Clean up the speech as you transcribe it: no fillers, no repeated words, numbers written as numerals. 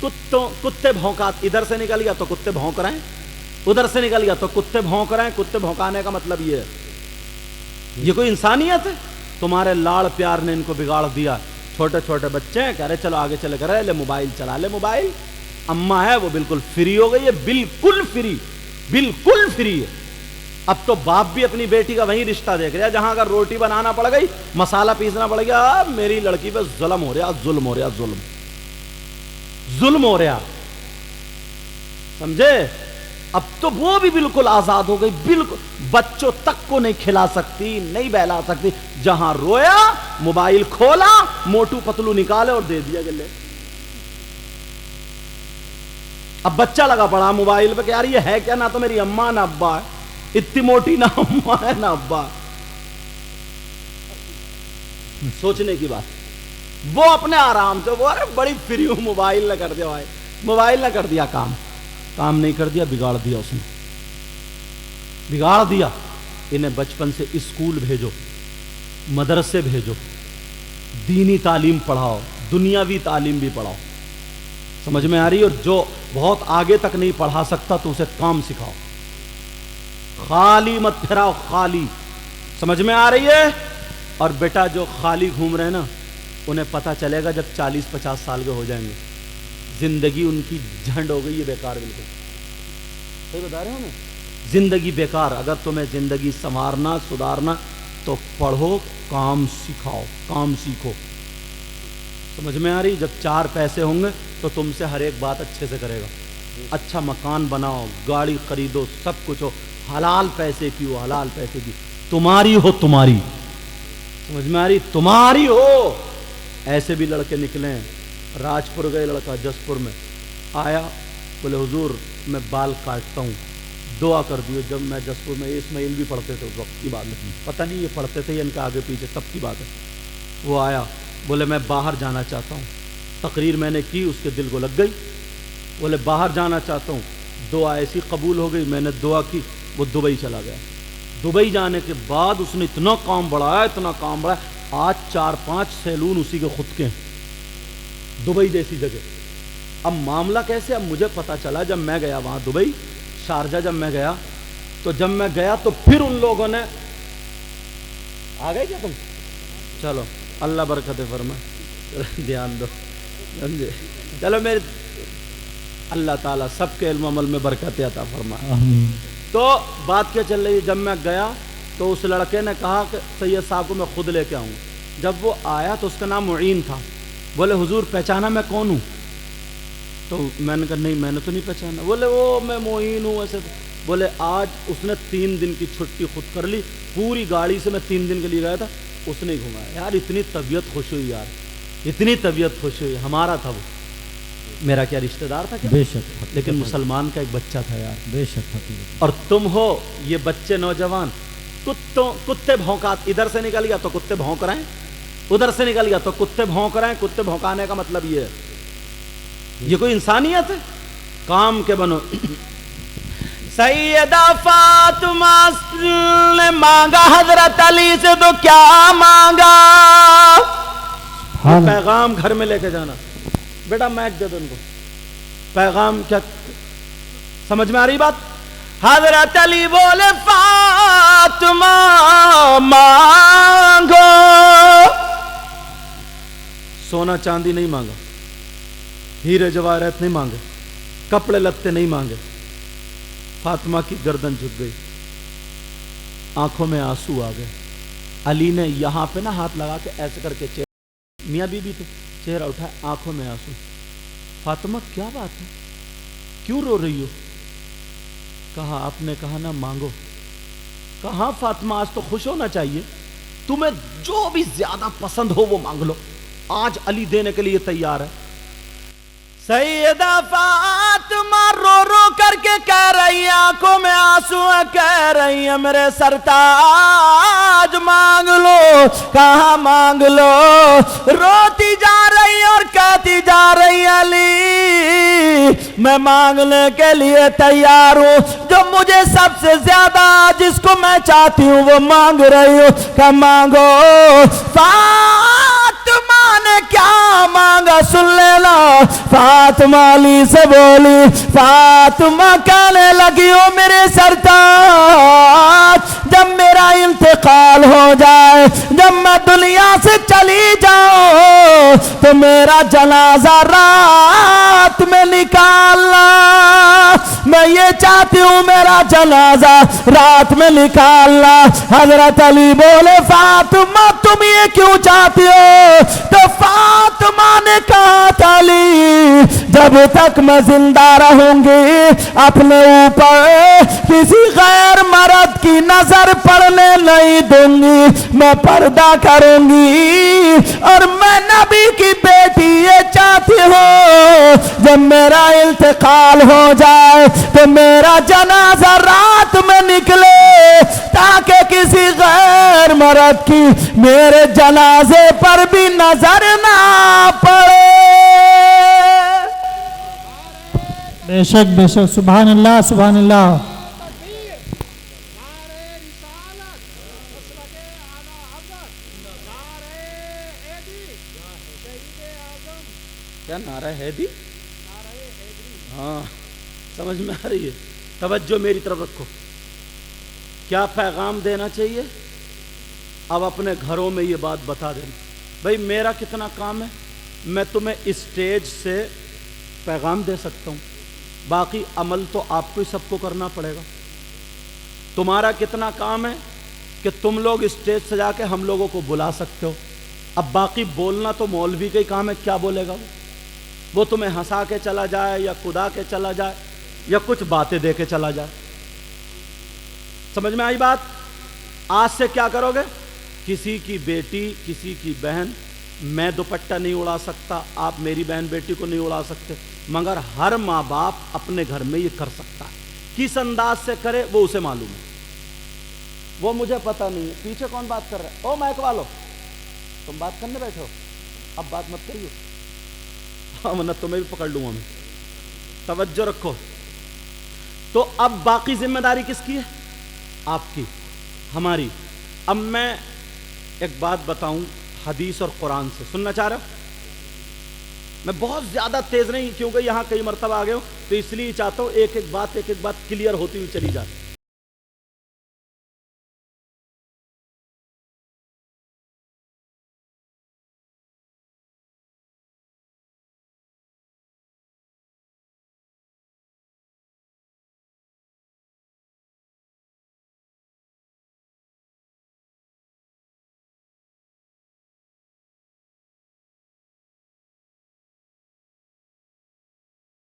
कुत्ते भौंका, इधर से निकल गया तो कुत्ते भौंक रहे हैं, उधर से निकल गया तो कुत्ते भौंक रहे हैं। कुत्ते भौंकाने का मतलब ये है, ये कोई इंसानियत है? तुम्हारे लाड़ प्यार ने इनको बिगाड़ दिया। छोटे छोटे बच्चे हैं, कह रहे चलो आगे चले, कर ले मोबाइल चला ले मोबाइल। अम्मा है वो बिल्कुल फ्री हो गई है, बिल्कुल फ्री, बिल्कुल फ्री है। अब तो बाप भी अपनी बेटी का वही रिश्ता देख रहा है जहां अगर रोटी बनाना पड़ गई, मसाला पीसना पड़ गया, मेरी लड़की पे जुल्म हो रहा, जुल्म हो रहा, जुल्म हो रहा, समझे? अब तो वो भी बिल्कुल आजाद हो गई, बिल्कुल बच्चों तक को नहीं खिला सकती, नहीं बहला सकती। जहां रोया मोबाइल खोला, मोटू पतलू निकाले और दे दिया गले। अब बच्चा लगा पड़ा मोबाइल पे कि यार ये है क्या, ना तो मेरी अम्मा ना अब्बा है, इतनी मोटी ना अम्मा है ना अब्बा। सोचने की बात, वो अपने आराम से, वो अरे बड़ी फ्री हूं, मोबाइल ना कर दिया भाई, मोबाइल ना कर दिया, काम नहीं कर दिया, बिगाड़ दिया उसने, बिगाड़ दिया। इन्हें बचपन से स्कूल भेजो, मदरसे भेजो, दीनी तालीम पढ़ाओ, दुनियावी तालीम भी पढ़ाओ, समझ में आ रही? और जो बहुत आगे तक नहीं पढ़ा सकता तो उसे काम सिखाओ, खाली मत फिराओ, खाली, समझ में आ रही है? और बेटा जो खाली घूम रहे हैं ना, उन्हें पता चलेगा जब 40-50 साल के हो जाएंगे, जिंदगी उनकी झंड हो गई है, बेकार, बिल्कुल सही बता रहे हो ना, जिंदगी बेकार। अगर तुम्हें जिंदगी संवारना सुधारना तो पढ़ो, काम सिखाओ, काम सीखो, समझ में आ रही? जब 4 पैसे होंगे तो तुमसे हर एक बात अच्छे से करेगा, अच्छा मकान बनाओ, गाड़ी खरीदो, सब कुछ हो, हलाल पैसे की हो, हलाल पैसे की, तुम्हारी हो, तुम्हारी, समझ में आ रही? तुम्हारी हो। ऐसे भी लड़के निकले, राजपुर गए लड़का, जसपुर में आया, बोले हुजूर मैं बाल काटता हूँ, दुआ कर दियो। जब मैं जसपुर में, इस्माइल भी पढ़ते थे उस वक्त की बात है, पता नहीं ये पढ़ते थे इनके आगे पीछे, तब की बात है। वो आया, बोले मैं बाहर जाना चाहता हूँ, तकरीर मैंने की, उसके दिल को लग गई, बोले बाहर जाना चाहता हूँ, दुआ ऐसी कबूल हो गई, मैंने दुआ की, वो दुबई चला गया। दुबई जाने के बाद उसने इतना काम बढ़ाया, इतना काम बढ़ाया, आज 4-5 सैलून उसी के खुद के हैं, दुबई जैसी जगह। अब मामला कैसे, अब मुझे पता चला जब मैं गया वहां दुबई, शारजा जब मैं गया, तो जब मैं गया तो फिर उन लोगों ने, आ गए क्या तुम? चलो अल्लाह बरकत फरमाए, ध्यान दो, समझे? चलो मेरे अल्लाह ताला सबके इल्म अमल में बरकत अता फरमाए। तो बात क्या चल रही है, जब मैं गया तो उस लड़के ने कहा कि सैयद साहब को मैं खुद लेके आऊँगा। जब वो आया तो उसका नाम मुईन था, बोले हुजूर पहचाना मैं कौन हूँ? तो मैंने कहा नहीं मैंने तो नहीं पहचाना। बोले वो मैं मोइन हूँ ऐसे। बोले आज उसने 3 दिन की छुट्टी खुद कर ली, पूरी गाड़ी से मैं 3 दिन के लिए गया था, उसने घुमाया। यार इतनी तबीयत खुश हुई, यार इतनी तबीयत खुश हुई। हमारा था वो, मेरा क्या रिश्तेदार था क्या? बेशक, लेकिन मुसलमान का एक बच्चा था यार। बेशक। और तुम हो ये बच्चे नौजवान, कुत्ते भौंका, इधर से निकल गया तो कुत्ते भौंक रहे हैं, उधर से निकल गया तो कुत्ते भौंक रहे हैं। कुत्ते भौंकाने का मतलब ये है, ये कोई इंसानियत है? काम के बनो। सैयदा फातिमा ने मांगा हजरत अली से तो क्या मांगा? पैगाम घर में लेके जाना। बेटा मैच दे दो उनको, पैगाम क्या समझ में आ रही बात? हजरत अली बोले फातिमा मांगो। सोना चांदी नहीं मांगा, हीरे जवाहरात नहीं मांगे, कपड़े लत्ते नहीं मांगे। फातिमा की गर्दन झुक गई, आंखों में आंसू आ गए। अली ने यहां पे ना हाथ लगा के ऐसे करके चेहरा, मियां बीबी थे, चेहरा उठाया, आंखों में आंसू। फातिमा क्या बात है, क्यों रो रही हो? कहा आपने कहा ना मांगो। कहा फातिमा आज तो खुश होना चाहिए, तुम्हें जो भी ज्यादा पसंद हो वो मांग लो, आज अली देने के लिए तैयार है। सैयदा फातिमा रो रो करके कह रही है, आंखों में आंसू है, कह रही है मेरे सरताज मांग लो। कहा मांग लो? रोती जा रही और कहती जा रही अली मैं मांगने के लिए तैयार हूं, जो मुझे सबसे ज्यादा जिसको मैं चाहती हूं वो मांग रही हूं। क्या मांगो? फातिमा ने نے کیا مانگا سن لینا. فاطمہ علی سے بولی, فاطمہ کہنے لگی او میرے سرتاج, جب میرا انتقال ہو جائے, جب میں دنیا سے چلی جاؤں تو میرا جنازہ رات میں نکالنا. میں یہ چاہتی ہوں میرا جنازہ رات میں نکالنا. حضرت علی بولے فاطمہ تم یہ کیوں چاہتی ہو؟ تو فاطمہ نے کہا تھا علی جب تک میں زندہ رہوں گی اپنے اوپر کسی غیر مرد کی نظر پڑنے نہیں دوں گی, میں پردہ کروں گی. اور میں نبی کی بیٹی یہ چاہتی ہوں جب میرا انتقال ہو جائے تو میرا جنازہ رات میں نکلے تاکہ کسی غیر مرد کی میرے جنازے پر بھی نظر نہ پڑے. بے شک سبحان اللہ سبحان اللہ. کیا نعرہ حیدی؟ ہاں سمجھ میں آ رہی ہے. توجہ میری طرف رکھو. کیا پیغام دینا چاہیے؟ اب اپنے گھروں میں یہ بات بتا دینا. بھائی میرا کتنا کام ہے, میں تمہیں اسٹیج سے پیغام دے سکتا ہوں, باقی عمل تو آپ کو ہی سب کو کرنا پڑے گا. تمہارا کتنا کام ہے کہ تم لوگ اسٹیج سے جا کے ہم لوگوں کو بلا سکتے ہو. اب باقی بولنا تو مولوی کا ہی کام ہے, کیا بولے گا وہ تمہیں ہنسا کے چلا جائے یا کدا کے چلا جائے یا کچھ باتیں دے کے چلا جائے. سمجھ میں آئی بات؟ آج سے کیا کرو گے؟ کسی کی بیٹی کسی کی بہن, میں دوپٹہ نہیں اڑا سکتا, آپ میری بہن بیٹی کو نہیں اڑا سکتے, مگر ہر ماں باپ اپنے گھر میں یہ کر سکتا ہے. کس انداز سے کرے وہ اسے معلوم ہے, وہ مجھے پتہ نہیں ہے. پیچھے کون بات کر رہا ہے؟ او مائک والو, تم بات کرنے بیٹھے ہو, اب بات مت کریو ورنہ تمہیں بھی پکڑ لوں گا میں. توجہ رکھو. تو اب باقی ذمہ داری کس کی ہے؟ آپ کی, ہماری. اب میں ایک بات بتاؤں حدیث اور قرآن سے, سننا چاہ رہا ہوں. میں بہت زیادہ تیز نہیں, کیونکہ یہاں کئی مرتبہ آ گئے ہوں, تو اس لیے چاہتا ہوں ایک ایک بات کلیئر ہوتی ہوئی چلی جائے.